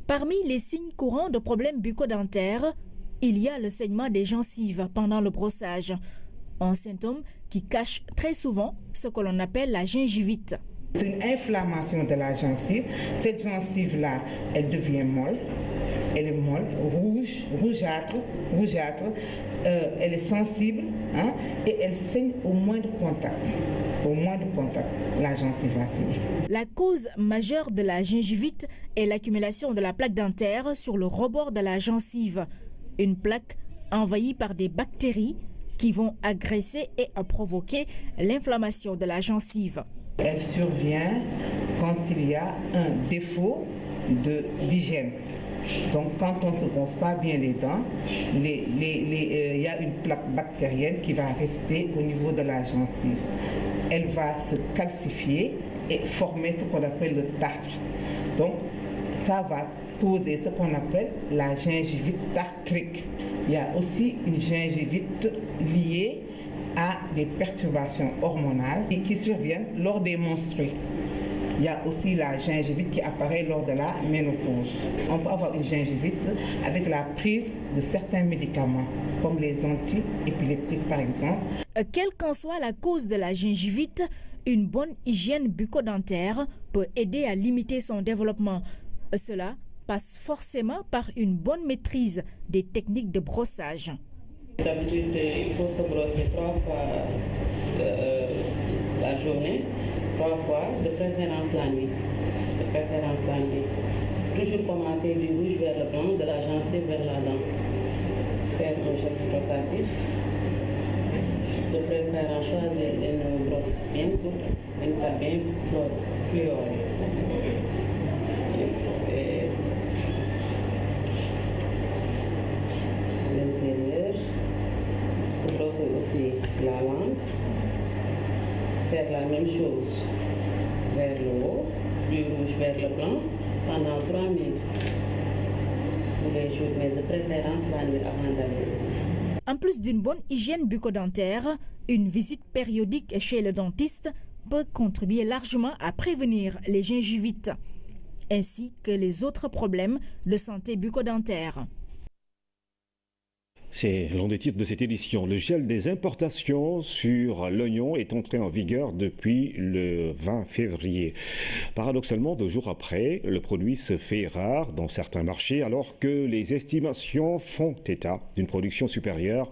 Parmi les signes courants de problèmes bucco-dentaires, il y a le saignement des gencives pendant le brossage, un symptôme qui cache très souvent ce que l'on appelle la gingivite. C'est une inflammation de la gencive. Cette gencive-là, elle devient molle. Elle est molle, rougeâtre. Elle est sensible et elle saigne au moindre contact. Au moindre contact, la gencive va saigner. La cause majeure de la gingivite est l'accumulation de la plaque dentaire sur le rebord de la gencive. Une plaque envahie par des bactéries qui vont agresser et provoquer l'inflammation de la gencive. Elle survient quand il y a un défaut d'hygiène. Donc quand on ne se brosse pas bien les dents, il y a une plaque bactérienne qui va rester au niveau de la gencive. Elle va se calcifier et former ce qu'on appelle le tartre. Donc ça va poser ce qu'on appelle la gingivite tartrique. Il y a aussi une gingivite liée à des perturbations hormonales et qui surviennent lors des menstrues. Il y a aussi la gingivite qui apparaît lors de la ménopause. On peut avoir une gingivite avec la prise de certains médicaments, comme les anti-épileptiques par exemple. Quelle qu'en soit la cause de la gingivite, une bonne hygiène bucco-dentaire peut aider à limiter son développement. Cela passe forcément par une bonne maîtrise des techniques de brossage. D'habitude, il faut se brosser 3 fois la journée, 3 fois, de préférence la nuit. Toujours commencer du rouge vers le blanc, de la gencive vers la dent. Faire un geste rotatif. De préférence choisir une brosse bien souple, une table bien fluorée. C'est l'intérieur. Se brosser aussi la langue, faire la même chose vers le haut, du rouge vers le blanc, pendant 3 minutes. Tous les jours, mais de préférence la nuit avant d'aller. En plus d'une bonne hygiène bucco-dentaire, une visite périodique chez le dentiste peut contribuer largement à prévenir les gingivites, ainsi que les autres problèmes de santé bucco-dentaire. C'est l'un des titres de cette édition. Le gel des importations sur l'oignon est entré en vigueur depuis le 20 février. Paradoxalement, 2 jours après, le produit se fait rare dans certains marchés alors que les estimations font état d'une production supérieure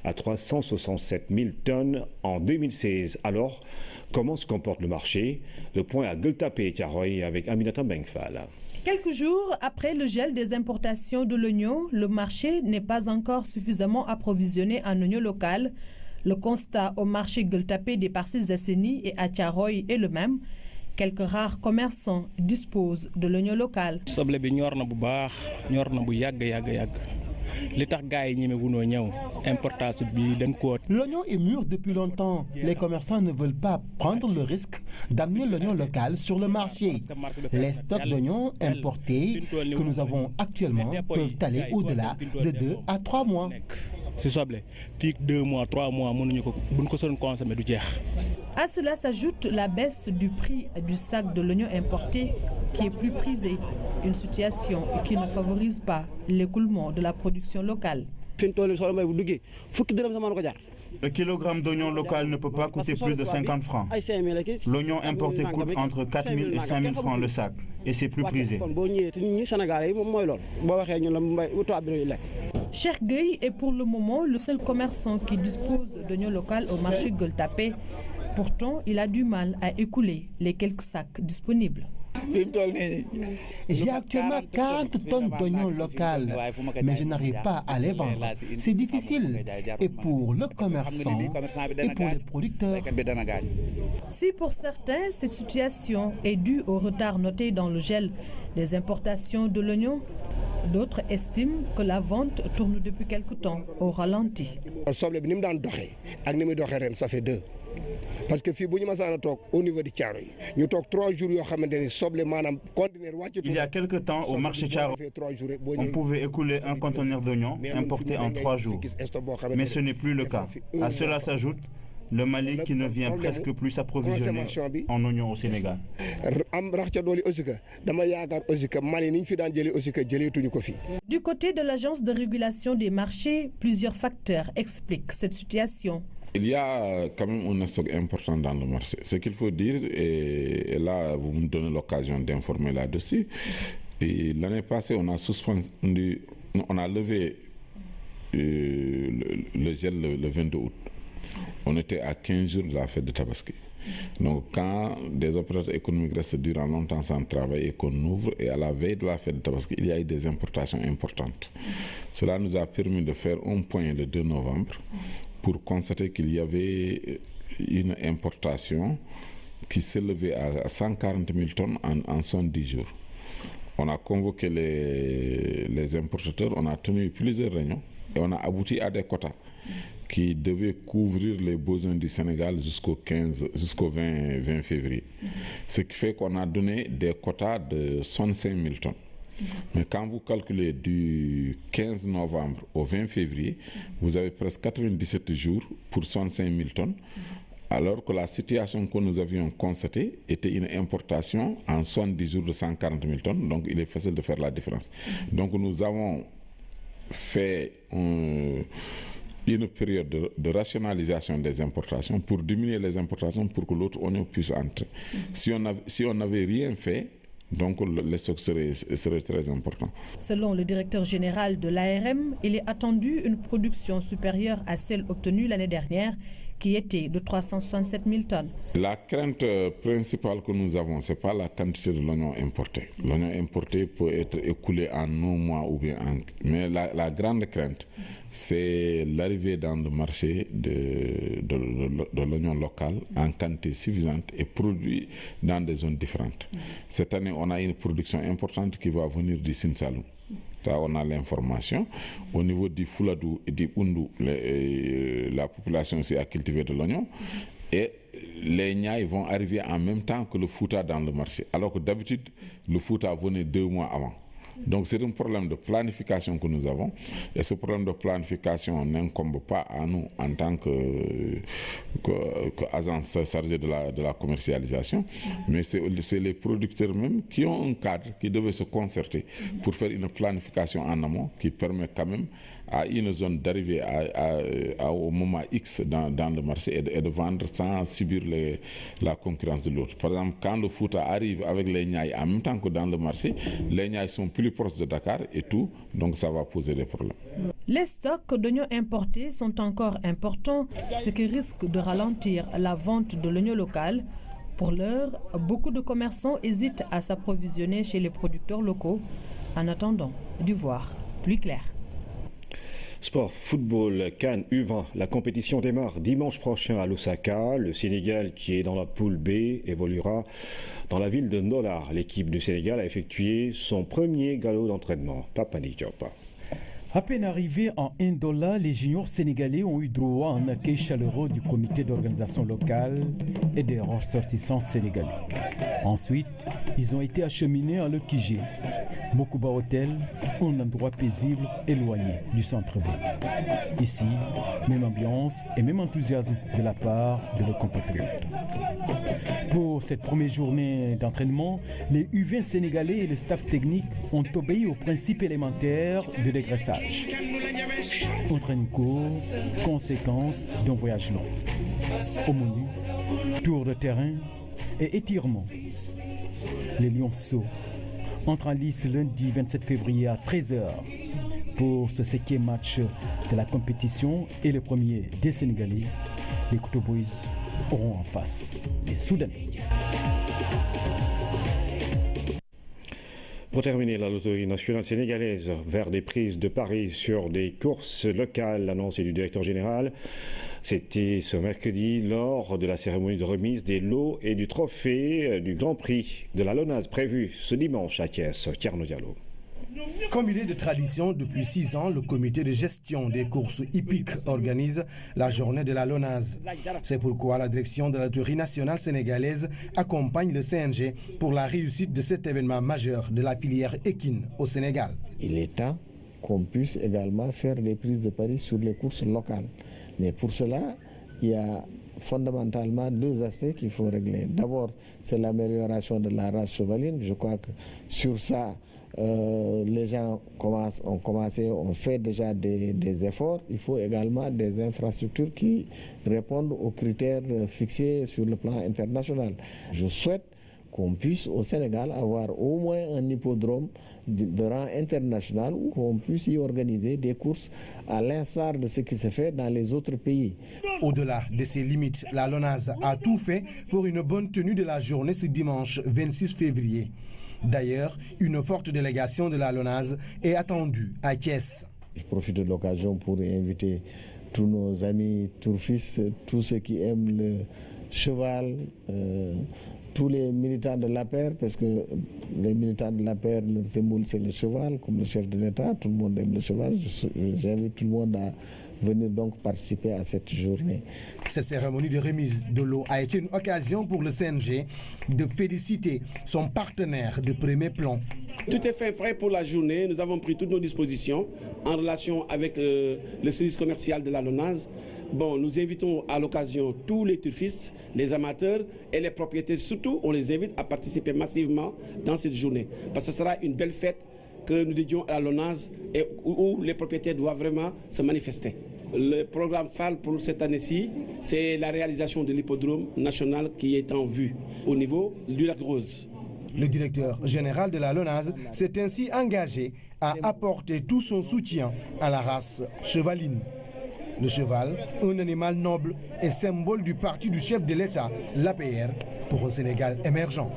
à 367 000 tonnes en 2016. Alors, comment se comporte le marché? Le point à Gueltapé et Thiaroye avec Aminata Bengfal. Quelques jours après le gel des importations de l'oignon, le marché n'est pas encore suffisamment approvisionné en oignon local. Le constat au marché Gueltapé des Parcelles Assainies et à Thiaroye est le même. Quelques rares commerçants disposent de l'oignon local. L'oignon est mûr depuis longtemps. Les commerçants ne veulent pas prendre le risque d'amener l'oignon local sur le marché. Les stocks d'oignons importés que nous avons actuellement peuvent aller au-delà de 2 à 3 mois. À cela s'ajoute la baisse du prix du sac de l'oignon importé qui est plus prisé, une situation qui ne favorise pas l'écoulement de la production locale. Le kilogramme d'oignon local ne peut pas coûter plus de 50 francs. L'oignon importé coûte entre 4 000 et 5 000 francs le sac et c'est plus prisé. Cheikh Gueye est pour le moment le seul commerçant qui dispose d'oignon local au marché Gueltapé. Pourtant, il a du mal à écouler les quelques sacs disponibles. J'ai actuellement 40 tonnes d'oignons local, mais je n'arrive pas à les vendre. C'est difficile, et pour le commerçant, et pour les producteurs. Si pour certains, cette situation est due au retard noté dans le gel des importations de l'oignon, d'autres estiment que la vente tourne depuis quelque temps au ralenti. Ça fait 2. Parce que au niveau de Thiaroye, nous avons 3 jours. Il y a quelque temps, au marché Thiaroye, on pouvait écouler un conteneur d'oignons importé en 3 jours. Mais ce n'est plus le cas. À cela s'ajoute le Mali qui ne vient presque plus s'approvisionner en oignons au Sénégal. Du côté de l'Agence de régulation des marchés, plusieurs facteurs expliquent cette situation. Il y a quand même un stock important dans le marché. Ce qu'il faut dire, et là vous me donnez l'occasion d'informer là-dessus, l'année passée on a levé le gel le 22 août. On était à 15 jours de la fête de Tabaski. Donc quand des opérateurs économiques restent durant longtemps sans travail et qu'on ouvre, et à la veille de la fête de Tabaski, il y a eu des importations importantes. Cela nous a permis de faire un point le 2 novembre pour constater qu'il y avait une importation qui s'élevait à 140 000 tonnes en 70 jours. On a convoqué les importateurs, on a tenu plusieurs réunions et on a abouti à des quotas qui devaient couvrir les besoins du Sénégal jusqu'au 20 février. Ce qui fait qu'on a donné des quotas de 65 000 tonnes. Mais quand vous calculez du 15 novembre au 20 février, vous avez presque 97 jours pour 65 000 tonnes, alors que la situation que nous avions constatée était une importation en 70 jours de 140 000 tonnes, donc il est facile de faire la différence. Donc nous avons fait une période de rationalisation des importations pour diminuer les importations pour que l'autre oignon puisse entrer. Si on n'avait rien fait, donc les stocks seraient très importants. Selon le directeur général de l'ARM, il est attendu une production supérieure à celle obtenue l'année dernière, qui était de 367 000 tonnes. La crainte principale que nous avons, ce n'est pas la quantité de l'oignon importé. L'oignon importé peut être écoulé en 1 mois ou bien en... Mais la grande crainte, c'est l'arrivée dans le marché de l'oignon local en quantité suffisante et produit dans des zones différentes. Cette année, on a une production importante qui va venir du Sine Saloum. Là, on a l'information. Au niveau du Fouladou et du Oundou, la population aussi a cultivé de l'oignon. Et les Niayes vont arriver en même temps que le Fouta dans le marché. Alors que d'habitude, le Fouta venait 2 mois avant. Donc c'est un problème de planification que nous avons, et ce problème de planification n'incombe pas à nous en tant qu'agence chargée de la commercialisation, mais c'est les producteurs même qui ont un cadre qui devaient se concerter pour faire une planification en amont qui permet quand même à une zone d'arriver au moment X dans le marché et de vendre sans subir la concurrence de l'autre. Par exemple, quand le Fouta arrive avec les Niayes en même temps que dans le marché, les Niayes sont plus proches de Dakar et tout, donc ça va poser des problèmes. Les stocks d'oignons importés sont encore importants, ce qui risque de ralentir la vente de l'oignon local. Pour l'heure, beaucoup de commerçants hésitent à s'approvisionner chez les producteurs locaux en attendant d'y voir plus clair. Sport, football, CAN U20. La compétition démarre dimanche prochain à Lusaka. Le Sénégal, qui est dans la poule B, évoluera dans la ville de Ndola. L'équipe du Sénégal a effectué son premier galop d'entraînement. Papani Diop. À peine arrivés en Ndola, les juniors sénégalais ont eu droit à un accueil chaleureux du comité d'organisation locale et des ressortissants sénégalais. Ensuite, ils ont été acheminés à l'Okijé, Mokuba Hotel, un endroit paisible éloigné du centre-ville. Ici, même ambiance et même enthousiasme de la part de leurs compatriotes. Pour cette première journée d'entraînement, les U20 sénégalais et le staff technique ont obéi aux principes élémentaires de dégraissage. Entraînement court, conséquence d'un voyage long. Au menu, tour de terrain et étirement. Les Lionceaux entrent en lice lundi 27 février à 13h pour ce 7e match de la compétition et le premier des Sénégalais. Les Couteaux Boys auront en face les Soudanais. Pour terminer, la loterie nationale sénégalaise vers des prises de paris sur des courses locales, l'annonce du directeur général. C'était ce mercredi lors de la cérémonie de remise des lots et du trophée du Grand Prix de la LONASE prévu ce dimanche à Thiès. Thierno Diallo. Comme il est de tradition, depuis 6 ans, le comité de gestion des courses hippiques organise la journée de la LONASE. C'est pourquoi la direction de la loterie nationale sénégalaise accompagne le CNG pour la réussite de cet événement majeur de la filière équine au Sénégal. Il est temps qu'on puisse également faire des prises de paris sur les courses locales. Mais pour cela, il y a fondamentalement 2 aspects qu'il faut régler. D'abord, c'est l'amélioration de la race chevaline. Je crois que sur ça, les gens ont fait déjà des efforts. Il faut également des infrastructures qui répondent aux critères fixés sur le plan international. Je souhaite qu'on puisse au Sénégal avoir au moins un hippodrome de rang international où on puisse y organiser des courses à l'instar de ce qui se fait dans les autres pays. Au-delà de ces limites, la LONASE a tout fait pour une bonne tenue de la journée ce dimanche 26 février. D'ailleurs, une forte délégation de la LONASE est attendue à Thiès. Je profite de l'occasion pour inviter tous nos amis tourfistes, tous ceux qui aiment le cheval, tous les militants de l'APR, parce que les militants de l'APR, le symbole c'est le cheval, comme le chef de l'État, tout le monde aime le cheval. J'invite tout le monde à venir donc participer à cette journée. Cette cérémonie de remise de l'eau a été une occasion pour le CNG de féliciter son partenaire de premier plan. Tout est fait prêt pour la journée. Nous avons pris toutes nos dispositions en relation avec le service commercial de la LONASE. Bon, nous invitons à l'occasion tous les turfistes, les amateurs et les propriétaires. Surtout, on les invite à participer massivement dans cette journée. Parce que ce sera une belle fête que nous dédions à la LONASE et où les propriétaires doivent vraiment se manifester. Le programme phare pour cette année-ci, c'est la réalisation de l'hippodrome national qui est en vue au niveau du Lac Rose. Le directeur général de la LONASE s'est ainsi engagé à apporter tout son soutien à la race chevaline. Le cheval, un animal noble et symbole du parti du chef de l'État, l'APR, pour un Sénégal émergent.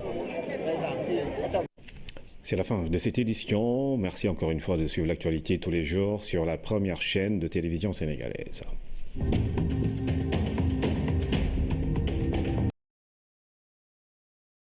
C'est la fin de cette édition. Merci encore une fois de suivre l'actualité tous les jours sur la première chaîne de télévision sénégalaise.